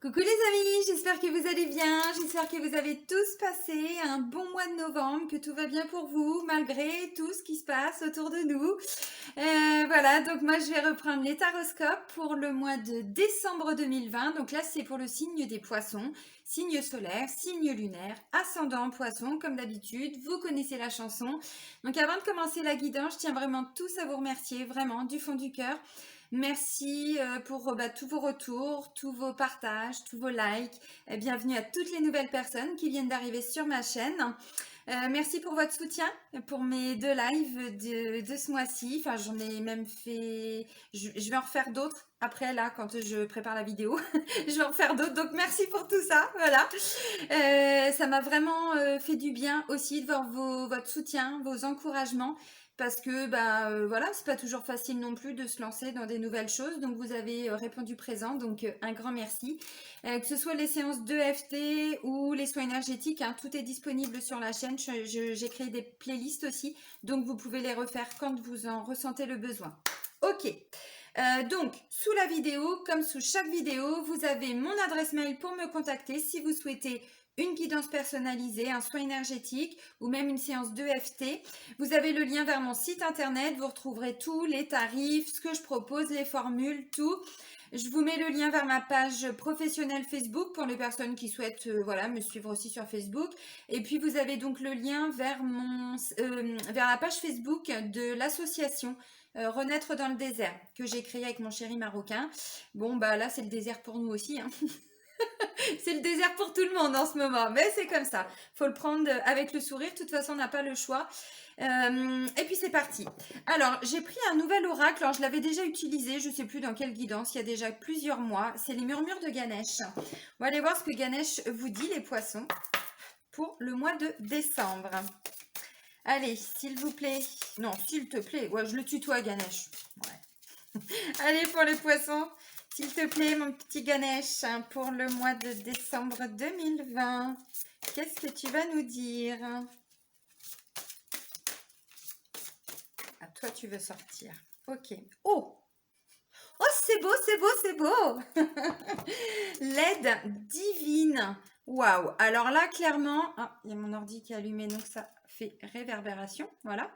Coucou les amis, j'espère que vous allez bien, j'espère que vous avez tous passé un bon mois de novembre, que tout va bien pour vous malgré tout ce qui se passe autour de nous. Voilà, donc moi je vais reprendre les taroscopes pour le mois de décembre 2020. Donc là c'est pour le signe des poissons, signe solaire, signe lunaire, ascendant poisson comme d'habitude, vous connaissez la chanson. Donc avant de commencer la guidance, je tiens vraiment tous à vous remercier, vraiment du fond du cœur. Merci pour tous vos retours, tous vos partages, tous vos likes. Bienvenue à toutes les nouvelles personnes qui viennent d'arriver sur ma chaîne. Merci pour votre soutien pour mes 2 lives de ce mois-ci. Enfin, j'en ai même fait... Je vais en refaire d'autres après, là, quand je prépare la vidéo. Je vais en faire d'autres. Donc, merci pour tout ça. Voilà. Ça m'a vraiment fait du bien aussi de voir votre soutien, vos encouragements. Parce que voilà, c'est pas toujours facile non plus de se lancer dans des nouvelles choses. Donc vous avez répondu présent, donc un grand merci. Que ce soit les séances d'EFT ou les soins énergétiques, hein, tout est disponible sur la chaîne. J'ai créé des playlists aussi, donc vous pouvez les refaire quand vous en ressentez le besoin. Ok. Donc, sous la vidéo, comme sous chaque vidéo, vous avez mon adresse mail pour me contacter si vous souhaitez une guidance personnalisée, un soin énergétique ou même une séance d'EFT. Vous avez le lien vers mon site internet, vous retrouverez tous les tarifs, ce que je propose, les formules, tout. Je vous mets le lien vers ma page professionnelle Facebook pour les personnes qui souhaitent voilà, me suivre aussi sur Facebook. Et puis vous avez donc le lien vers la page Facebook de l'association Renaître dans le désert que j'ai créée avec mon chéri marocain. Bon bah là c'est le désert pour nous aussi, hein. C'est le désert pour tout le monde en ce moment, mais c'est comme ça. Faut le prendre avec le sourire. De toute façon, on n'a pas le choix. Et puis c'est parti. Alors, j'ai pris un nouvel oracle. Alors, je l'avais déjà utilisé. Je ne sais plus dans quelle guidance. Il y a déjà plusieurs mois. C'est les murmures de Ganesh. On va aller voir ce que Ganesh vous dit, les poissons, pour le mois de décembre. Allez, s'il vous plaît. Non, s'il te plaît. Ouais, je le tutoie, Ganesh. Ouais. Allez, pour les poissons. S'il te plaît, mon petit Ganesh, pour le mois de décembre 2020, qu'est-ce que tu vas nous dire? À toi, tu veux sortir. Ok. Oh! Oh, c'est beau, c'est beau, c'est beau! L'aide divine. Waouh! Alors là, clairement, ah, il y a mon ordi qui est allumé, donc ça fait réverbération. Voilà.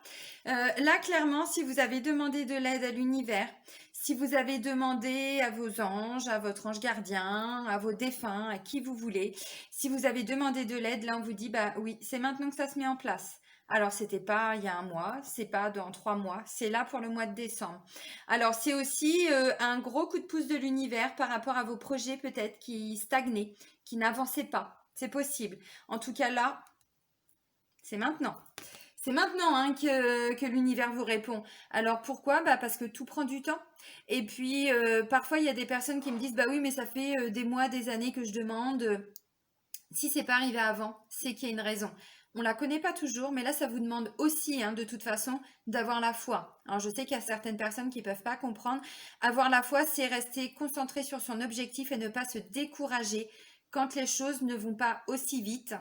Là, clairement, si vous avez demandé de l'aide à l'univers, si vous avez demandé à vos anges, à votre ange gardien, à vos défunts, à qui vous voulez, si vous avez demandé de l'aide, là, on vous dit, bah oui, c'est maintenant que ça se met en place. Alors, c'était pas il y a un mois, c'est pas dans 3 mois, c'est là pour le mois de décembre. Alors, c'est aussi un gros coup de pouce de l'univers par rapport à vos projets peut-être qui stagnaient, qui n'avançaient pas. C'est possible. En tout cas, là, c'est maintenant. C'est maintenant hein, que l'univers vous répond. Alors pourquoi? Parce que tout prend du temps. Et puis parfois il y a des personnes qui me disent bah oui mais ça fait des mois, des années que je demande. Si c'est pas arrivé avant, c'est qu'il y a une raison. On la connaît pas toujours, mais là ça vous demande aussi hein, de toute façon d'avoir la foi. Alors je sais qu'il y a certaines personnes qui peuvent pas comprendre. Avoir la foi, c'est rester concentré sur son objectif et ne pas se décourager quand les choses ne vont pas aussi vite.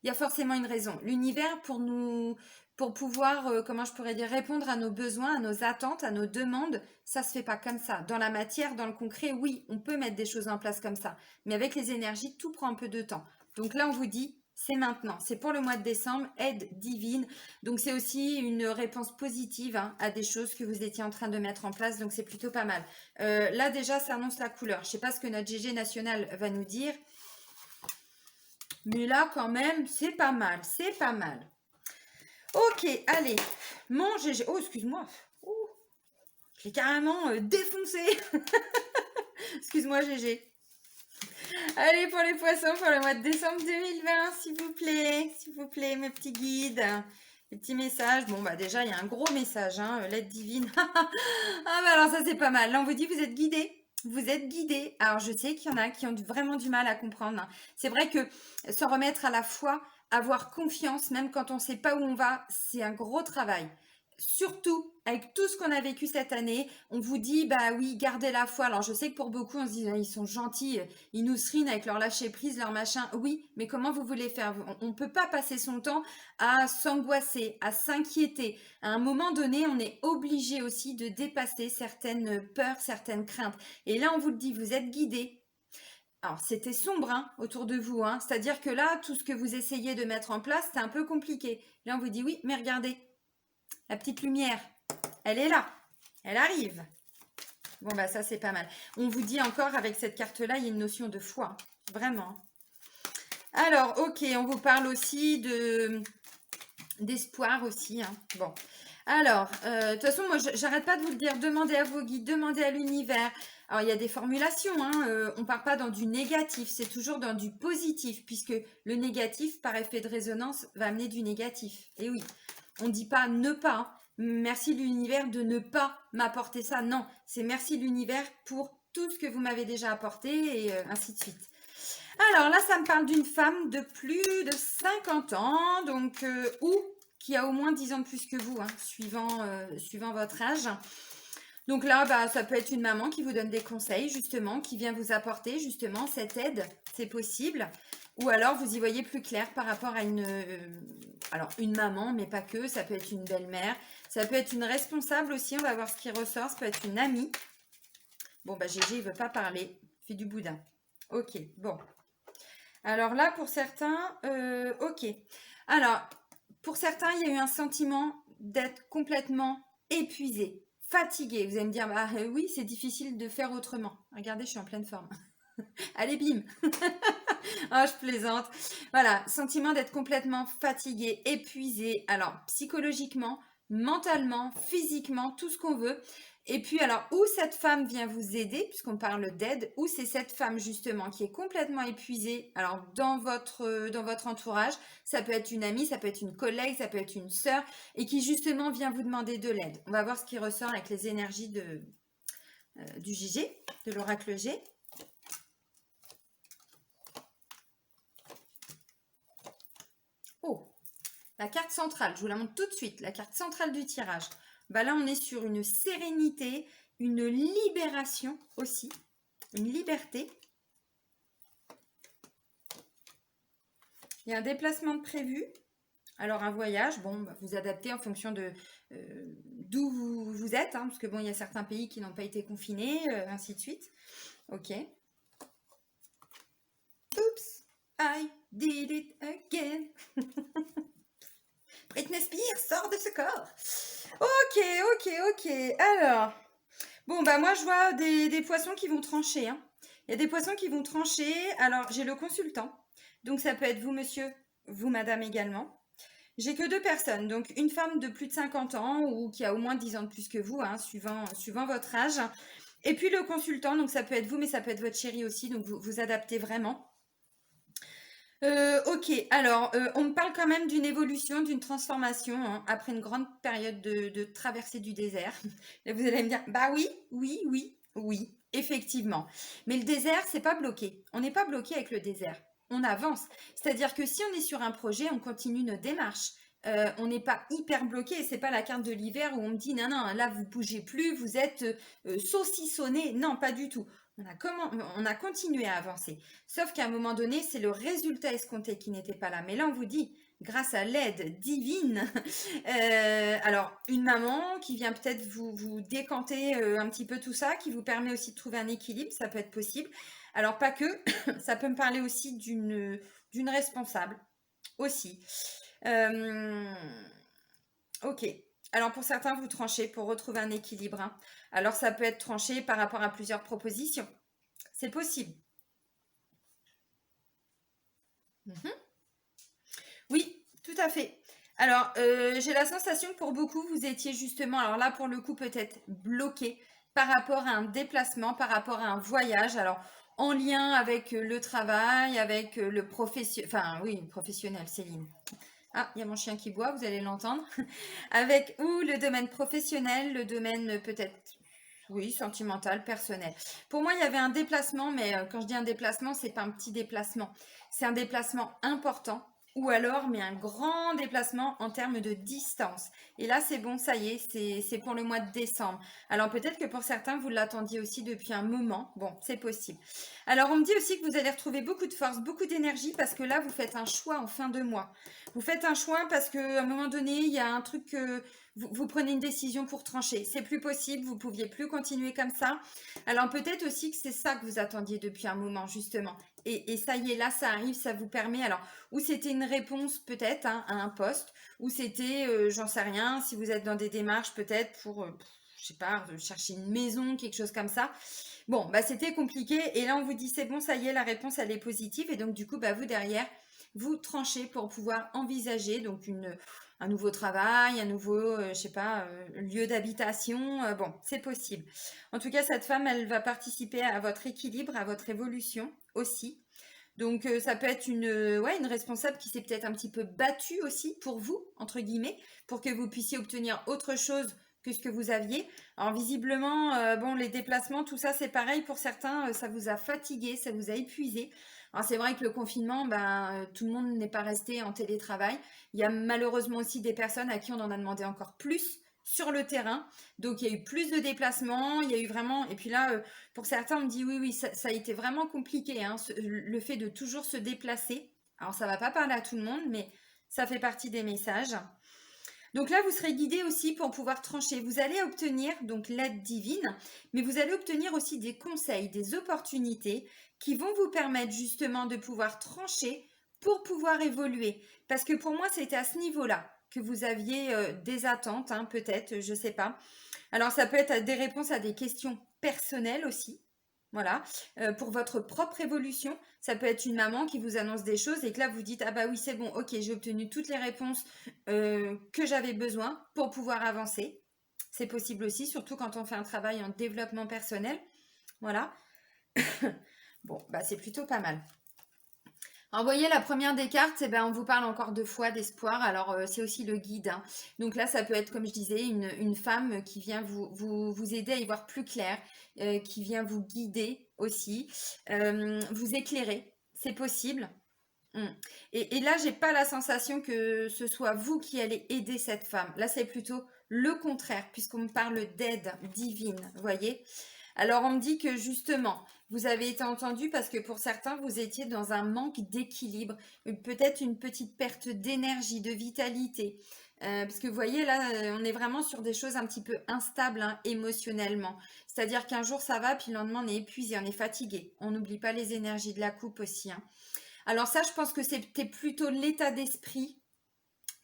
Il y a forcément une raison. L'univers, pour pouvoir, comment je pourrais dire, répondre à nos besoins, à nos attentes, à nos demandes, ça se fait pas comme ça. Dans la matière, dans le concret, oui, on peut mettre des choses en place comme ça. Mais avec les énergies, tout prend un peu de temps. Donc là, on vous dit, c'est maintenant. C'est pour le mois de décembre, aide divine. Donc c'est aussi une réponse positive hein, à des choses que vous étiez en train de mettre en place. Donc c'est plutôt pas mal. Là, déjà, ça annonce la couleur. Je sais pas ce que notre GG national va nous dire. Mais là, quand même, c'est pas mal. C'est pas mal. Ok, allez. Mon GG. Oh, excuse-moi. Oh, je l'ai carrément défoncé. Excuse-moi, GG. Allez, pour les poissons, pour le mois de décembre 2020, s'il vous plaît. S'il vous plaît, mes petits guides. Les petits messages. Bon, bah déjà, il y a un gros message. Hein, l'aide divine. Ah, bah alors ça, c'est pas mal. Là, on vous dit, vous êtes guidés. Vous êtes guidés. Alors, je sais qu'il y en a qui ont vraiment du mal à comprendre. Hein. C'est vrai que se remettre à la foi, avoir confiance, même quand on ne sait pas où on va, c'est un gros travail. Surtout avec tout ce qu'on a vécu cette année, on vous dit bah oui, gardez la foi. Alors je sais que pour beaucoup on se dit ils sont gentils, ils nous serinent avec leur lâcher prise, leur machin. Oui, mais comment vous voulez faire? On ne peut pas passer son temps à s'angoisser, à s'inquiéter. À un moment donné, on est obligé aussi de dépasser certaines peurs, certaines craintes. Et là on vous le dit, vous êtes guidés. alors c'était sombre hein, autour de vous, hein. C'est-à-dire que là, tout ce que vous essayez de mettre en place, c'est un peu compliqué. Là, on vous dit oui, mais regardez, la petite lumière, elle est là, elle arrive. Bon, bah ça, c'est pas mal. On vous dit encore, avec cette carte-là, il y a une notion de foi, vraiment. Alors, ok, on vous parle aussi d'espoir aussi, hein. Bon, alors, de toute façon, moi, j'arrête pas de vous le dire, demandez à vos guides, demandez à l'univers. Alors, il y a des formulations, hein, on ne part pas dans du négatif, c'est toujours dans du positif, puisque le négatif, par effet de résonance, va amener du négatif. Et oui, on ne dit pas ne pas, hein. Merci l'univers de ne pas m'apporter ça. Non, c'est merci l'univers pour tout ce que vous m'avez déjà apporté, et ainsi de suite. Alors là, ça me parle d'une femme de plus de 50 ans, donc ou qui a au moins 10 ans de plus que vous, hein, suivant votre âge. Donc là, bah, ça peut être une maman qui vous donne des conseils, justement, qui vient vous apporter, justement, cette aide, c'est possible. Ou alors, vous y voyez plus clair par rapport à une maman, mais pas que, ça peut être une belle-mère, ça peut être une responsable aussi, on va voir ce qui ressort, ça peut être une amie. Bon, bah Gégé, il veut pas parler, il fait du boudin. Ok, bon. Alors là, pour certains, ok. Alors, pour certains, il y a eu un sentiment d'être complètement épuisé, fatigué. Vous allez me dire, bah oui, c'est difficile de faire autrement. Regardez, je suis en pleine forme. Allez, bim. Oh, je plaisante. Voilà, sentiment d'être complètement fatigué, épuisé. Alors, psychologiquement, mentalement, physiquement, tout ce qu'on veut. Et puis, alors, où cette femme vient vous aider, puisqu'on parle d'aide, ou c'est cette femme, justement, qui est complètement épuisée, alors, dans votre entourage, ça peut être une amie, ça peut être une collègue, ça peut être une sœur, et qui, justement, vient vous demander de l'aide. On va voir ce qui ressort avec les énergies du JG, de l'oracle G. Oh, la carte centrale, je vous la montre tout de suite, la carte centrale du tirage. Bah là, on est sur une sérénité, une libération aussi, une liberté. Il y a un déplacement de prévu. Alors, un voyage, bon, bah, vous adaptez en fonction de d'où vous êtes, hein, parce que bon, il y a certains pays qui n'ont pas été confinés, ainsi de suite. Ok. Oops, I did it again. Britney Spears sort de ce corps. Ok. Alors, bon, bah moi, je vois des poissons qui vont trancher, hein. Il y a des poissons qui vont trancher. Alors, j'ai le consultant. Donc, ça peut être vous, monsieur, vous, madame, également. J'ai que 2 personnes. Donc, une femme de plus de 50 ans ou qui a au moins 10 ans de plus que vous, hein, suivant votre âge. Et puis, le consultant. Donc, ça peut être vous, mais ça peut être votre chéri aussi. Donc, vous adaptez vraiment. Ok, alors on me parle quand même d'une évolution, d'une transformation hein, après une grande période de traversée du désert. Et vous allez me dire, bah oui, effectivement. Mais le désert, c'est pas bloqué. On n'est pas bloqué avec le désert. On avance. C'est-à-dire que si on est sur un projet, on continue notre démarche. On n'est pas hyper bloqué. C'est pas la carte de l'hiver où on me dit, non, là vous bougez plus, vous êtes saucissonné. Non, pas du tout. On a continué à avancer. Sauf qu'à un moment donné, c'est le résultat escompté qui n'était pas là. Mais là, on vous dit, grâce à l'aide divine, alors une maman qui vient peut-être vous décanter un petit peu tout ça, qui vous permet aussi de trouver un équilibre, ça peut être possible. Alors pas que, ça peut me parler aussi d'une responsable aussi. Ok. Alors pour certains, vous tranchez pour retrouver un équilibre, hein. Alors ça peut être tranché par rapport à plusieurs propositions. C'est possible. Mhm. Oui, tout à fait. Alors, j'ai la sensation que pour beaucoup, vous étiez justement, alors là, pour le coup, peut-être bloqué par rapport à un déplacement, par rapport à un voyage. Alors, en lien avec le travail, avec le professionnel, enfin, oui, professionnel, Céline. Ah, il y a mon chien qui boit, vous allez l'entendre. Avec ou le domaine professionnel, le domaine peut-être, oui, sentimental, personnel. Pour moi, il y avait un déplacement, mais quand je dis un déplacement, c'est pas un petit déplacement. C'est un déplacement important ou alors, mais un grand déplacement en termes de distance. Et là, c'est bon, ça y est, c'est pour le mois de décembre. Alors peut-être que pour certains, vous l'attendiez aussi depuis un moment. Bon, c'est possible. Alors, on me dit aussi que vous allez retrouver beaucoup de force, beaucoup d'énergie parce que là, vous faites un choix en fin de mois. Vous faites un choix parce qu'à un moment donné, il y a un truc que vous prenez une décision pour trancher. C'est plus possible, vous ne pouviez plus continuer comme ça. Alors peut-être aussi que c'est ça que vous attendiez depuis un moment, justement. Et ça y est, là, ça arrive, ça vous permet. Alors, ou c'était une réponse peut-être hein, à un poste, ou c'était, j'en sais rien, si vous êtes dans des démarches peut-être pour, je sais pas, chercher une maison, quelque chose comme ça. Bon, bah c'était compliqué. Et là, on vous dit, c'est bon, ça y est, la réponse, elle est positive. Et donc, du coup, bah vous, derrière, vous tranchez pour pouvoir envisager donc un nouveau travail, un nouveau, je sais pas, lieu d'habitation. Bon, c'est possible. En tout cas, cette femme, elle va participer à votre équilibre, à votre évolution aussi. Donc, ça peut être ouais, une responsable qui s'est peut-être un petit peu battue aussi pour vous, entre guillemets, pour que vous puissiez obtenir autre chose que ce que vous aviez. Alors, visiblement, bon, les déplacements, tout ça, c'est pareil pour certains, ça vous a fatigué, ça vous a épuisé. Alors, c'est vrai que le confinement, ben, tout le monde n'est pas resté en télétravail. Il y a malheureusement aussi des personnes à qui on en a demandé encore plus sur le terrain. Donc, il y a eu plus de déplacements, il y a eu vraiment... Et puis là, pour certains, on me dit oui, oui, ça a été vraiment compliqué, hein, le fait de toujours se déplacer. Alors, ça ne va pas parler à tout le monde, mais ça fait partie des messages. Donc là, vous serez guidé aussi pour pouvoir trancher. Vous allez obtenir donc l'aide divine, mais vous allez obtenir aussi des conseils, des opportunités qui vont vous permettre justement de pouvoir trancher pour pouvoir évoluer. Parce que pour moi, c'était à ce niveau-là que vous aviez des attentes, hein, peut-être, je ne sais pas. Alors, ça peut être des réponses à des questions personnelles aussi. Voilà, pour votre propre évolution, ça peut être une maman qui vous annonce des choses et que là vous dites ah bah oui c'est bon, ok j'ai obtenu toutes les réponses que j'avais besoin pour pouvoir avancer. C'est possible aussi, surtout quand on fait un travail en développement personnel. Voilà. Bon, bah c'est plutôt pas mal. Alors, vous voyez, la première des cartes, eh ben, on vous parle encore de foi, d'espoir. Alors, c'est aussi le guide, hein. Donc là, ça peut être, comme je disais, une femme qui vient vous aider à y voir plus clair, qui vient vous guider aussi, vous éclairer. C'est possible. Mm. Et là, j'ai pas la sensation que ce soit vous qui allez aider cette femme. Là, c'est plutôt le contraire, puisqu'on me parle d'aide divine, vous voyez. Alors, on me dit que justement, vous avez été entendu parce que pour certains, vous étiez dans un manque d'équilibre, peut-être une petite perte d'énergie, de vitalité. Parce que vous voyez, là, on est vraiment sur des choses un petit peu instables hein, émotionnellement. C'est-à-dire qu'un jour, ça va, puis le lendemain, on est épuisé, on est fatigué. On n'oublie pas les énergies de la coupe aussi, hein. Alors ça, je pense que c'était plutôt l'état d'esprit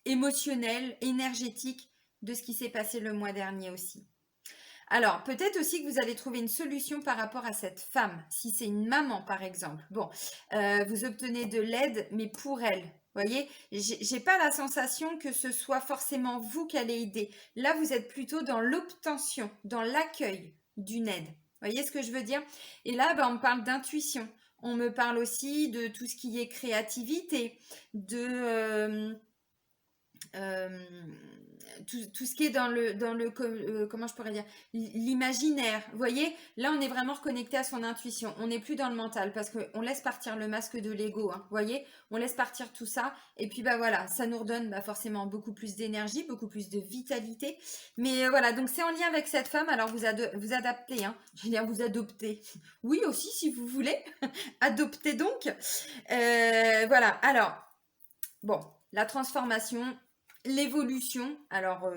émotionnel, énergétique de ce qui s'est passé le mois dernier aussi. Alors, peut-être aussi que vous allez trouver une solution par rapport à cette femme, si c'est une maman par exemple. Bon, vous obtenez de l'aide, mais pour elle. Vous voyez, j'ai pas la sensation que ce soit forcément vous qui allez aider. Là, vous êtes plutôt dans l'obtention, dans l'accueil d'une aide. Vous voyez ce que je veux dire? Et là, ben, on me parle d'intuition. On me parle aussi de tout ce qui est créativité, de tout ce qui est comment je pourrais dire, l'imaginaire. Vous voyez, là, on est vraiment reconnecté à son intuition. On n'est plus dans le mental parce qu'on laisse partir le masque de l'ego. Hein, vous voyez, on laisse partir tout ça. Et puis, bah voilà, ça nous redonne bah, forcément beaucoup plus d'énergie, beaucoup plus de vitalité. Mais voilà, donc c'est en lien avec cette femme. Alors, vous adaptez, hein. Je veux dire, vous adoptez. Oui, aussi, si vous voulez. Adoptez donc. Voilà, alors, bon, la transformation, l'évolution, alors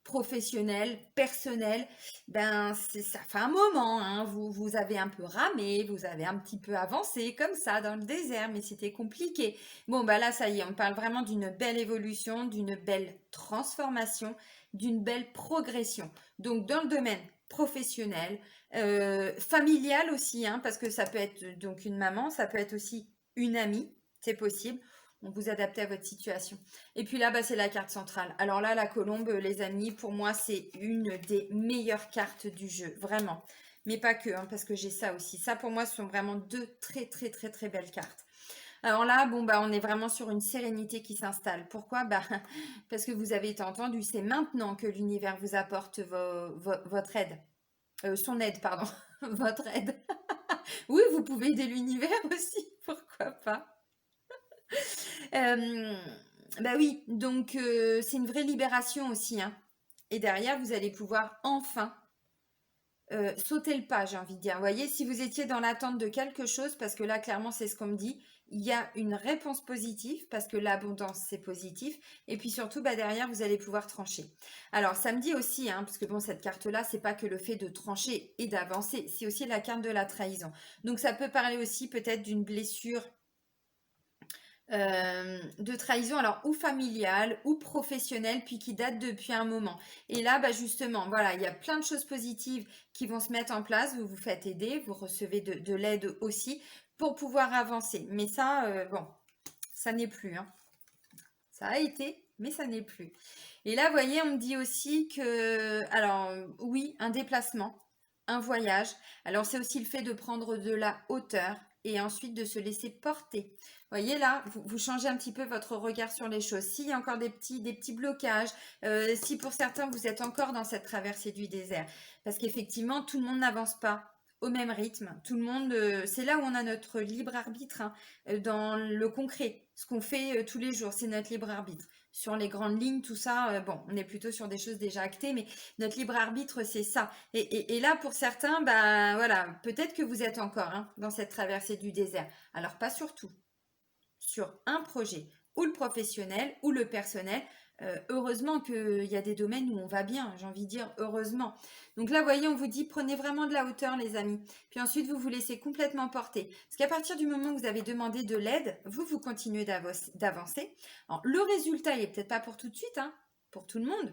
professionnelle, personnelle, ben ça fait un moment, hein, vous avez un peu ramé, vous avez un petit peu avancé comme ça dans le désert, mais c'était compliqué. Bon, bah là, ça y est, on parle vraiment d'une belle évolution, d'une belle transformation, d'une belle progression. Donc, dans le domaine professionnel, familial aussi, hein, parce que ça peut être donc une maman, ça peut être aussi une amie, c'est possible. On vous adaptez à votre situation. Et puis là, bah, c'est la carte centrale. Alors là, la colombe, les amis, pour moi, c'est une des meilleures cartes du jeu, vraiment. Mais pas que, hein, parce que j'ai ça aussi. Ça, pour moi, ce sont vraiment deux très, très, très, très belles cartes. Alors là, bon, bah, on est vraiment sur une sérénité qui s'installe. Pourquoi? Bah, parce que vous avez été entendu. C'est maintenant que l'univers vous apporte votre aide. Son aide, pardon. Votre aide. Oui, vous pouvez aider l'univers aussi. Pourquoi pas? Bah oui, donc c'est une vraie libération aussi, hein. Et derrière, vous allez pouvoir enfin sautez le pas, j'ai envie de dire. Vous voyez, si vous étiez dans l'attente de quelque chose, parce que là, clairement, c'est ce qu'on me dit, il y a une réponse positive, parce que l'abondance, c'est positif. Et puis surtout, bah, derrière, vous allez pouvoir trancher. Alors, ça me dit aussi, hein, parce que bon, cette carte-là, c'est pas que le fait de trancher et d'avancer, c'est aussi la carte de la trahison. Donc, ça peut parler aussi peut-être d'une blessure de trahison, alors ou familiale ou professionnelle, puis qui date depuis un moment. Et là, bah justement, voilà, il y a plein de choses positives qui vont se mettre en place. Vous vous faites aider, vous recevez de l'aide aussi pour pouvoir avancer. Mais ça, bon, ça n'est plus, hein. Ça a été, mais ça n'est plus. Et là, vous voyez, on me dit aussi que, alors oui, un déplacement, un voyage. Alors c'est aussi le fait de prendre de la hauteur et ensuite de se laisser porter. Vous voyez là, vous changez un petit peu votre regard sur les choses. S'il y a encore des petits blocages, si pour certains vous êtes encore dans cette traversée du désert, parce qu'effectivement tout le monde n'avance pas au même rythme. Tout le monde, c'est là où on a notre libre arbitre, hein, dans le concret. Ce qu'on fait tous les jours, c'est notre libre arbitre. Sur les grandes lignes, tout ça, bon, on est plutôt sur des choses déjà actées, mais notre libre arbitre, c'est ça. Et là, pour certains, bah voilà, peut-être que vous êtes encore, hein, dans cette traversée du désert. Alors pas sur tout, sur un projet, ou le professionnel, ou le personnel. Heureusement qu'il y a des domaines où on va bien, j'ai envie de dire heureusement. Donc là, vous voyez, on vous dit prenez vraiment de la hauteur, les amis. Puis ensuite, vous vous laissez complètement porter. Parce qu'à partir du moment où vous avez demandé de l'aide, vous continuez d'avancer. Alors, le résultat, il n'est peut-être pas pour tout de suite, hein, pour tout le monde.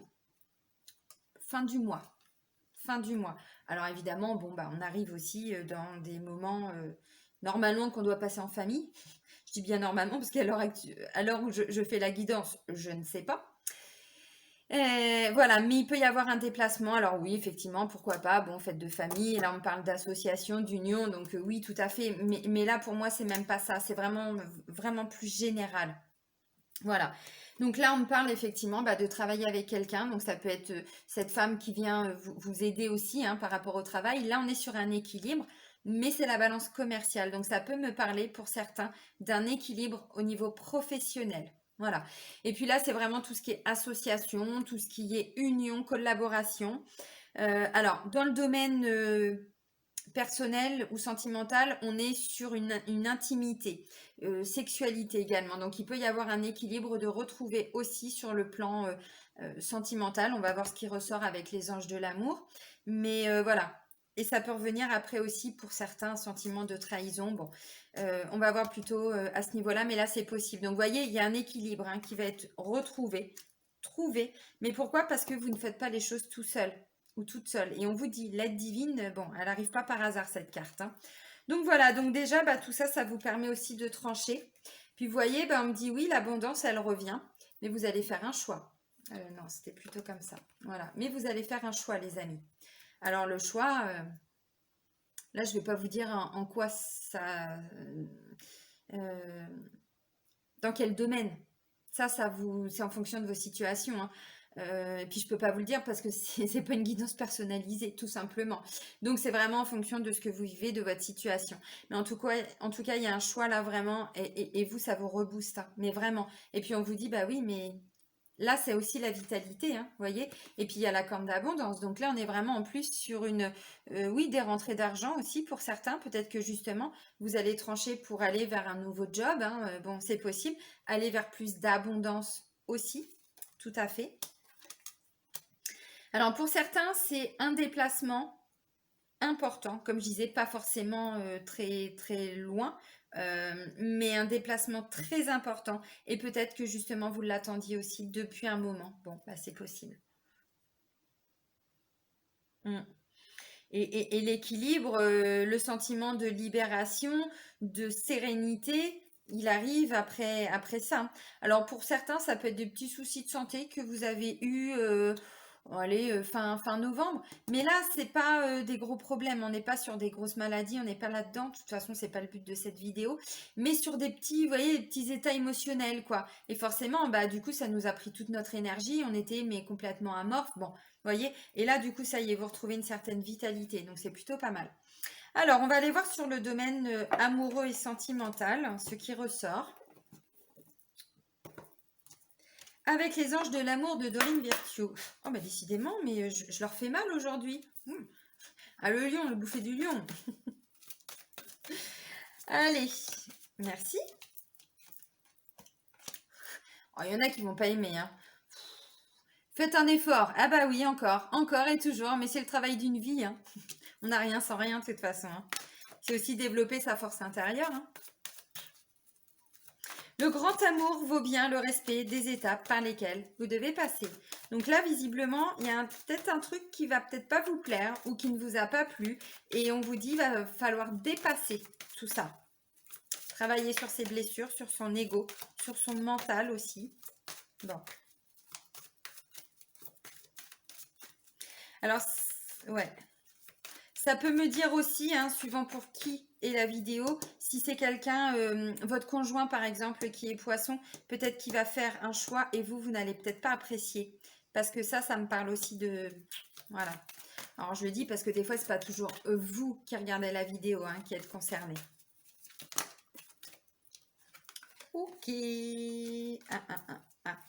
Fin du mois. Fin du mois. Alors évidemment, bon, bah, on arrive aussi dans des moments normalement qu'on doit passer en famille. Je dis bien normalement parce qu'à l'heure où je fais la guidance, je ne sais pas. Voilà, mais il peut y avoir un déplacement. Alors oui, effectivement, pourquoi pas. Bon, fête de famille. Là, on parle d'association, d'union. Donc oui, tout à fait. Mais là, pour moi, c'est même pas ça. C'est vraiment plus général. Voilà. Donc là, on me parle effectivement bah, de travailler avec quelqu'un. Donc ça peut être cette femme qui vient vous aider aussi, hein, par rapport au travail. Là, on est sur un équilibre, mais c'est la balance commerciale. Donc ça peut me parler pour certains d'un équilibre au niveau professionnel. Voilà. Et puis là, c'est vraiment tout ce qui est association, tout ce qui est union, collaboration. Alors, dans le domaine personnel ou sentimental, on est sur une intimité, sexualité également. Donc il peut y avoir un équilibre de retrouver aussi sur le plan sentimental. On va voir ce qui ressort avec les anges de l'amour. Mais voilà. Et ça peut revenir après aussi pour certains sentiments de trahison. Bon, on va voir plutôt à ce niveau-là, mais là c'est possible. Donc vous voyez, il y a un équilibre, hein, qui va être retrouvé, trouvé. Mais pourquoi? Parce que vous ne faites pas les choses tout seul ou toute seule. Et on vous dit, l'aide divine, bon, elle n'arrive pas par hasard cette carte, hein. Donc voilà, donc déjà, bah, tout ça, ça vous permet aussi de trancher. Puis vous voyez, bah, on me dit, oui, l'abondance, elle revient, mais vous allez faire un choix. Non, c'était plutôt comme ça. Voilà, mais vous allez faire un choix, les amis. Alors le choix, là, je ne vais pas vous dire en quoi ça... euh, dans quel domaine. C'est en fonction de vos situations, hein. Et puis je peux pas vous le dire parce que c'est pas une guidance personnalisée, tout simplement. Donc c'est vraiment en fonction de ce que vous vivez, de votre situation. Mais en tout cas, il y a un choix là vraiment, et vous, ça vous rebooste, hein, mais vraiment. Et puis on vous dit, bah oui, mais là, c'est aussi la vitalité, hein, vous voyez. Et puis il y a la corne d'abondance. Donc là, on est vraiment en plus sur oui, des rentrées d'argent aussi pour certains. Peut-être que justement, vous allez trancher pour aller vers un nouveau job, hein. Bon, c'est possible. Aller vers plus d'abondance aussi, tout à fait. Alors pour certains, c'est un déplacement important, comme je disais, pas forcément très très loin, mais un déplacement très important. Et peut-être que justement vous l'attendiez aussi depuis un moment. Bon, bah, c'est possible. Mm. Et l'équilibre, le sentiment de libération, de sérénité, il arrive après ça. Alors pour certains, ça peut être des petits soucis de santé que vous avez eu, allez, fin novembre. Mais là, c'est pas des gros problèmes. On n'est pas sur des grosses maladies, on n'est pas là-dedans. De toute façon, c'est pas le but de cette vidéo. Mais sur des petits, vous voyez, des petits états émotionnels, quoi. Et forcément, bah du coup, ça nous a pris toute notre énergie. On était mais complètement amorphe. Bon, vous voyez, et là, du coup, ça y est, vous retrouvez une certaine vitalité. Donc, c'est plutôt pas mal. Alors, on va aller voir sur le domaine amoureux et sentimental, ce qui ressort. Avec les anges de l'amour de Dorine Virtue. Oh, bah décidément, mais je leur fais mal aujourd'hui. Ah, le lion, le bouffé du lion. Allez, merci. Oh, il y en a qui vont pas aimer, hein. Faites un effort. Ah bah oui, encore et toujours, mais c'est le travail d'une vie, hein. On n'a rien sans rien de toute façon, hein. C'est aussi développer sa force intérieure, hein. Le grand amour vaut bien le respect des étapes par lesquelles vous devez passer. Donc là, visiblement, il y a peut-être un truc qui va peut-être pas vous plaire ou qui ne vous a pas plu. Et on vous dit, il va falloir dépasser tout ça. Travailler sur ses blessures, sur son ego, sur son mental aussi. Bon. Alors, ouais. Ça peut me dire aussi, hein, suivant pour qui est la vidéo, si c'est quelqu'un, votre conjoint par exemple, qui est poisson, peut-être qu'il va faire un choix et vous n'allez peut-être pas apprécier. Parce que ça me parle aussi de... Voilà. Alors je le dis parce que des fois, c'est pas toujours vous qui regardez la vidéo, hein, qui êtes concerné. Ok. Il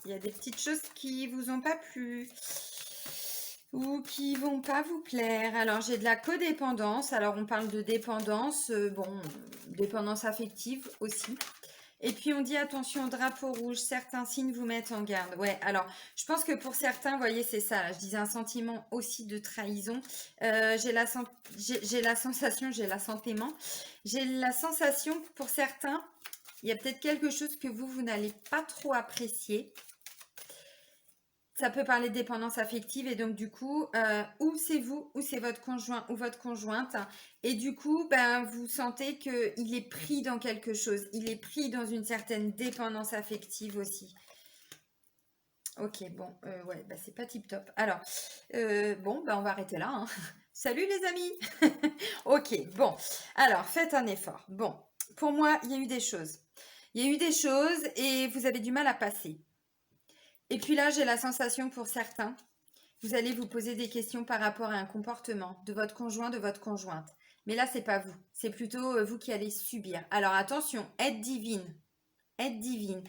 y a des petites choses qui vous ont pas plu ou qui vont pas vous plaire. Alors j'ai de la codépendance. Alors on parle de dépendance, bon, dépendance affective aussi. Et puis on dit attention au drapeau rouge, certains signes vous mettent en garde. Ouais, alors je pense que pour certains, vous voyez, c'est ça. Là, je disais un sentiment aussi de trahison. J'ai la sensation, j'ai l'assentiment. J'ai la sensation que pour certains, il y a peut-être quelque chose que vous n'allez pas trop apprécier. Ça peut parler de dépendance affective et donc du coup, ou c'est vous, ou c'est votre conjoint ou votre conjointe. Et du coup, ben, vous sentez qu'il est pris dans quelque chose. Il est pris dans une certaine dépendance affective aussi. Ok, bon, ouais, bah, c'est pas tip top. Alors, bon, ben, on va arrêter là, hein. Salut les amis. Ok, bon. Alors, faites un effort. Bon, pour moi, il y a eu des choses. Il y a eu des choses et vous avez du mal à passer. Et puis là, j'ai la sensation pour certains, vous allez vous poser des questions par rapport à un comportement de votre conjoint, de votre conjointe. Mais là, c'est pas vous. C'est plutôt vous qui allez subir. Alors attention, aide divine. Aide divine.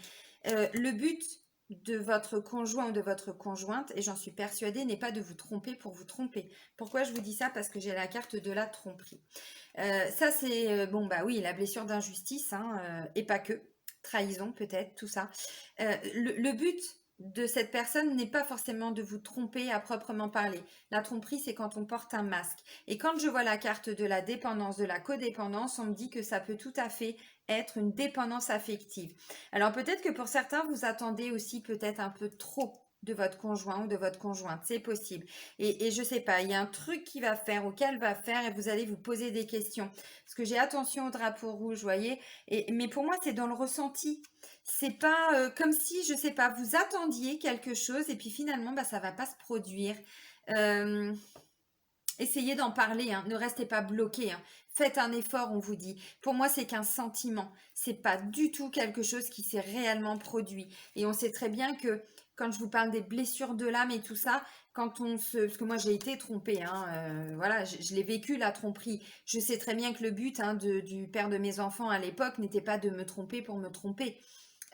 Le but de votre conjoint ou de votre conjointe, et j'en suis persuadée, n'est pas de vous tromper pour vous tromper. Pourquoi je vous dis ça? Parce que j'ai la carte de la tromperie. Ça, c'est, bon, bah oui, la blessure d'injustice, hein, et pas que. Trahison, peut-être, tout ça. Le but de cette personne n'est pas forcément de vous tromper à proprement parler. La tromperie, c'est quand on porte un masque. Et quand je vois la carte de la dépendance, de la codépendance, on me dit que ça peut tout à fait être une dépendance affective. Alors peut-être que pour certains, vous attendez aussi peut-être un peu trop de votre conjoint ou de votre conjointe, c'est possible. Et je sais pas, il y a un truc qui va faire ou qu'elle va faire et vous allez vous poser des questions. Parce que j'ai attention au drapeau rouge, vous voyez. Mais pour moi, c'est dans le ressenti. C'est pas comme si, je sais pas, vous attendiez quelque chose et puis finalement, bah, ça va pas se produire. Euh, Essayez d'en parler, hein. Ne restez pas bloqué, hein. Faites un effort, on vous dit. Pour moi, c'est qu'un sentiment. C'est pas du tout quelque chose qui s'est réellement produit. Et on sait très bien que quand je vous parle des blessures de l'âme et tout ça, quand on se, parce que moi j'ai été trompée, hein, voilà, je l'ai vécu la tromperie. Je sais très bien que le but, hein, du père de mes enfants à l'époque n'était pas de me tromper pour me tromper.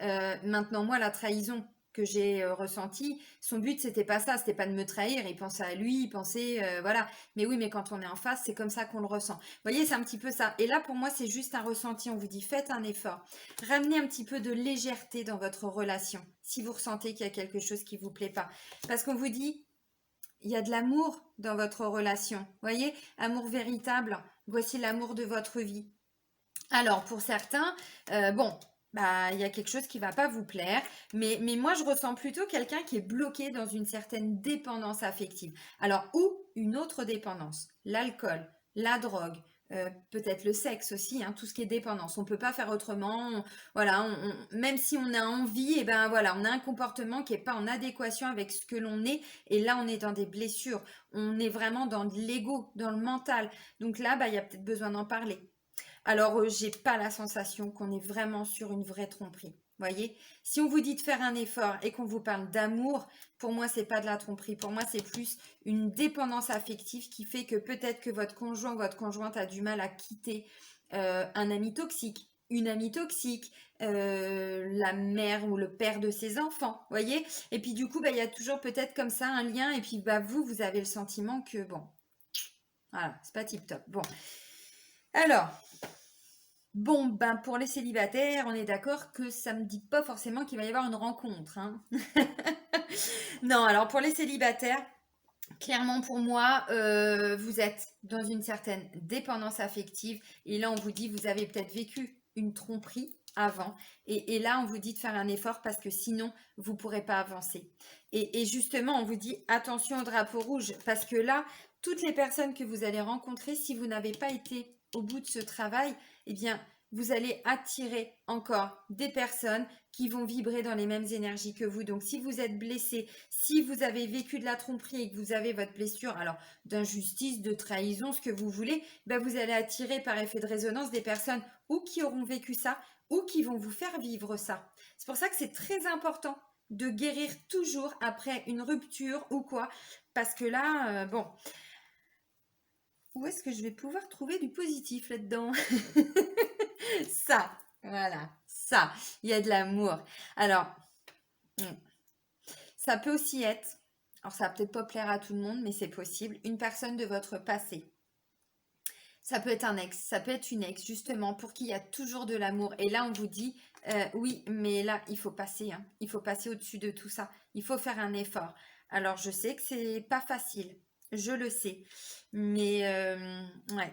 Maintenant, moi, la trahison que j'ai ressentie, son but, c'était pas ça, c'était pas de me trahir. Il pensait à lui, il pensait, voilà. Mais oui, mais quand on est en face, c'est comme ça qu'on le ressent. Vous voyez, c'est un petit peu ça. Et là, pour moi, c'est juste un ressenti. On vous dit, faites un effort. Ramenez un petit peu de légèreté dans votre relation, si vous ressentez qu'il y a quelque chose qui vous plaît pas. Parce qu'on vous dit, il y a de l'amour dans votre relation. Vous voyez, amour véritable. Voici l'amour de votre vie. Alors, pour certains, bon, bah, il y a quelque chose qui va pas vous plaire, mais moi, je ressens plutôt quelqu'un qui est bloqué dans une certaine dépendance affective. Alors, ou une autre dépendance, l'alcool, la drogue, peut-être le sexe aussi, hein, tout ce qui est dépendance. On peut pas faire autrement. Voilà, même si on a envie, et ben voilà, on a un comportement qui est pas en adéquation avec ce que l'on est, et là, on est dans des blessures. On est vraiment dans de l'ego, dans le mental. Donc là, bah, il y a peut-être besoin d'en parler. Alors, j'ai pas la sensation qu'on est vraiment sur une vraie tromperie. Voyez, si on vous dit de faire un effort et qu'on vous parle d'amour, pour moi, c'est pas de la tromperie. Pour moi, c'est plus une dépendance affective qui fait que peut-être que votre conjoint ou votre conjointe a du mal à quitter un ami toxique, une amie toxique, la mère ou le père de ses enfants. Voyez, et puis du coup, bah, il y a toujours peut-être comme ça un lien. Et puis, bah, vous avez le sentiment que bon. Voilà, c'est pas tip top. Bon, alors, bon, ben pour les célibataires, on est d'accord que ça me dit pas forcément qu'il va y avoir une rencontre, hein. Non, alors pour les célibataires, clairement pour moi, vous êtes dans une certaine dépendance affective et là on vous dit vous avez peut-être vécu une tromperie avant et là on vous dit de faire un effort parce que sinon vous ne pourrez pas avancer. Et justement on vous dit attention au drapeau rouge parce que là toutes les personnes que vous allez rencontrer, si vous n'avez pas été au bout de ce travail, eh bien vous allez attirer encore des personnes qui vont vibrer dans les mêmes énergies que vous. Donc si vous êtes blessé, si vous avez vécu de la tromperie et que vous avez votre blessure, alors d'injustice, de trahison, ce que vous voulez, ben vous allez attirer par effet de résonance des personnes ou qui auront vécu ça ou qui vont vous faire vivre ça. C'est pour ça que c'est très important de guérir toujours après une rupture ou quoi. Parce que là, bon, où est-ce que je vais pouvoir trouver du positif là-dedans? Ça, voilà, ça, il y a de l'amour. Alors, ça peut aussi être, alors ça va peut-être pas plaire à tout le monde, mais c'est possible, une personne de votre passé. Ça peut être un ex, ça peut être une ex, justement, pour qui il y a toujours de l'amour. Et là, on vous dit, oui, mais là, il faut passer, hein. Il faut passer au-dessus de tout ça. Il faut faire un effort. Alors, je sais que c'est pas facile, je le sais. Mais, ouais.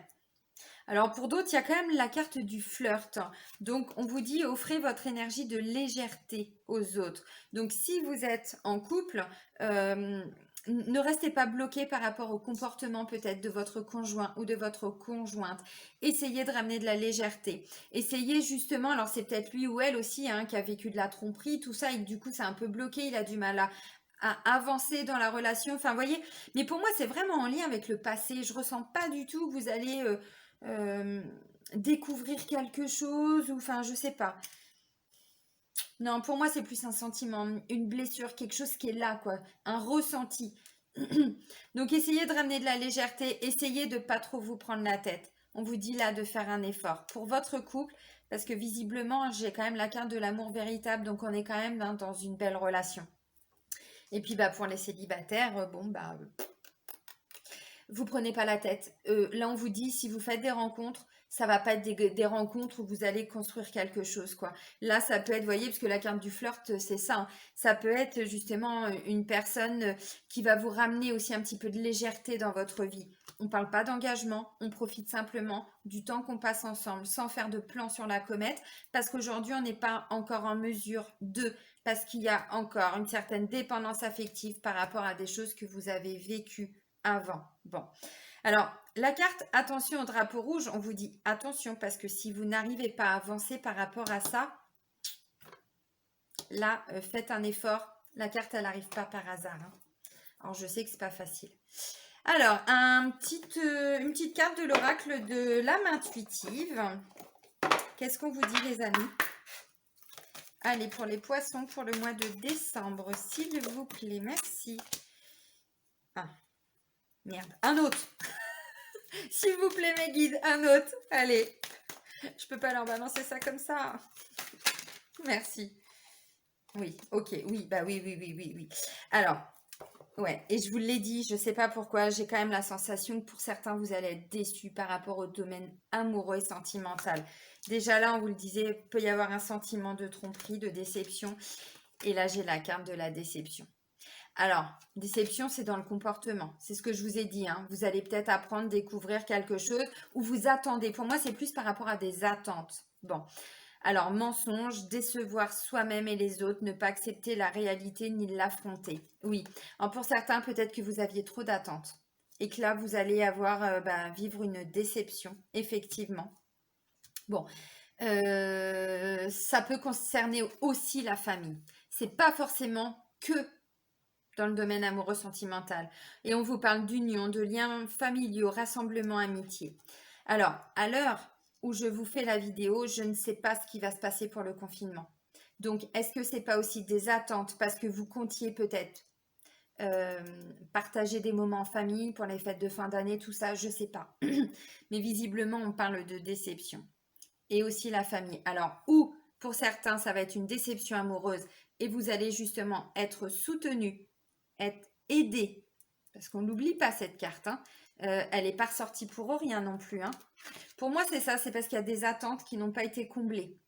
Alors pour d'autres, il y a quand même la carte du flirt. Donc on vous dit offrez votre énergie de légèreté aux autres. Donc si vous êtes en couple, ne restez pas bloqué par rapport au comportement peut-être de votre conjoint ou de votre conjointe. Essayez de ramener de la légèreté. Essayez justement, alors c'est peut-être lui ou elle aussi hein, qui a vécu de la tromperie, tout ça, et du coup c'est un peu bloqué, il a du mal à avancer dans la relation. Enfin, vous voyez, mais pour moi, c'est vraiment en lien avec le passé. Je ressens pas du tout que vous allez découvrir quelque chose ou enfin, je sais pas. Non, pour moi, c'est plus un sentiment, une blessure, quelque chose qui est là, quoi, un ressenti. Donc, essayez de ramener de la légèreté, essayez de pas trop vous prendre la tête. On vous dit là de faire un effort pour votre couple, parce que visiblement, j'ai quand même la carte de l'amour véritable, donc on est quand même hein, dans une belle relation. Et puis, bah, pour les célibataires, bon, bah, vous prenez pas la tête. Là, on vous dit, si vous faites des rencontres, ça va pas être des rencontres où vous allez construire quelque chose, quoi. Là, ça peut être, vous voyez, parce que la carte du flirt, c'est ça, hein. Ça peut être justement une personne qui va vous ramener aussi un petit peu de légèreté dans votre vie. On parle pas d'engagement, on profite simplement du temps qu'on passe ensemble, sans faire de plan sur la comète, parce qu'aujourd'hui, on n'est pas encore en mesure de, parce qu'il y a encore une certaine dépendance affective par rapport à des choses que vous avez vécues avant. Bon, alors la carte attention au drapeau rouge, on vous dit attention parce que si vous n'arrivez pas à avancer par rapport à ça, là faites un effort. La carte elle n'arrive pas par hasard, hein. Alors je sais que c'est pas facile. Alors une petite carte de l'oracle de l'âme intuitive. Qu'est-ce qu'on vous dit les amis? Allez pour les poissons pour le mois de décembre s'il vous plaît, merci. Ah merde, un autre. S'il vous plaît, mes guides, un autre. Allez. Je peux pas leur balancer ça comme ça. Merci. Oui, ok, oui, bah oui, oui, oui, oui, oui. Alors, ouais, et je vous l'ai dit, je sais pas pourquoi, j'ai quand même la sensation que pour certains, vous allez être déçus par rapport au domaine amoureux et sentimental. Déjà là, on vous le disait, il peut y avoir un sentiment de tromperie, de déception. Et là, j'ai la carte de la déception. Alors, déception, c'est dans le comportement. C'est ce que je vous ai dit, hein. Vous allez peut-être apprendre, découvrir quelque chose ou vous attendez. Pour moi, c'est plus par rapport à des attentes. Bon, alors mensonge, décevoir soi-même et les autres, ne pas accepter la réalité ni l'affronter. Oui, alors, pour certains, peut-être que vous aviez trop d'attentes et que là, vous allez avoir, vivre une déception, effectivement. Bon, ça peut concerner aussi la famille. C'est pas forcément que dans le domaine amoureux sentimental. Et on vous parle d'union, de liens familiaux, rassemblements, amitié. Alors, à l'heure où je vous fais la vidéo, je ne sais pas ce qui va se passer pour le confinement. Donc, est-ce que c'est pas aussi des attentes parce que vous comptiez peut-être partager des moments en famille pour les fêtes de fin d'année, tout ça, je sais pas. Mais visiblement, on parle de déception. Et aussi la famille. Alors, ou pour certains, ça va être une déception amoureuse et vous allez justement être soutenu, être aidé, parce qu'on n'oublie pas cette carte, hein, elle n'est pas ressortie pour rien non plus, hein. Pour moi, c'est ça, c'est parce qu'il y a des attentes qui n'ont pas été comblées.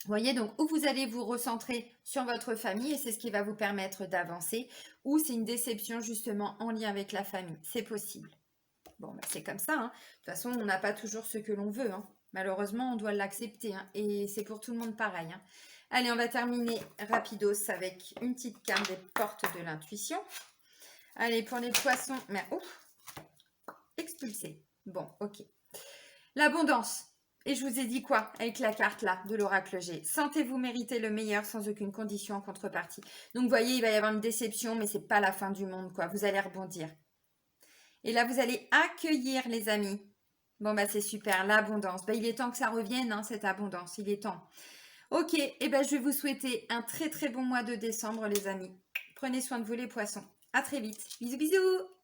Vous voyez, donc, où vous allez vous recentrer sur votre famille et c'est ce qui va vous permettre d'avancer, ou c'est une déception justement en lien avec la famille. C'est possible. Bon, bah, c'est comme ça, hein. De toute façon, on n'a pas toujours ce que l'on veut, hein. Malheureusement, on doit l'accepter, hein. Et c'est pour tout le monde pareil, hein. Allez, on va terminer rapidos avec une petite carte des portes de l'intuition. Allez, pour les poissons, mais ouf, expulsé. Bon, ok. L'abondance. Et je vous ai dit quoi avec la carte là de l'oracle G? Sentez-vous mériter le meilleur sans aucune condition en contrepartie. Donc, vous voyez, il va y avoir une déception, mais c'est pas la fin du monde, quoi. Vous allez rebondir. Et là, vous allez accueillir, les amis. Bon, bah, c'est super, l'abondance. Bah, il est temps que ça revienne, hein, cette abondance. Il est temps. Ok, et ben, je vais vous souhaiter un très, très bon mois de décembre, les amis. Prenez soin de vous, les poissons. À très vite. Bisous, bisous.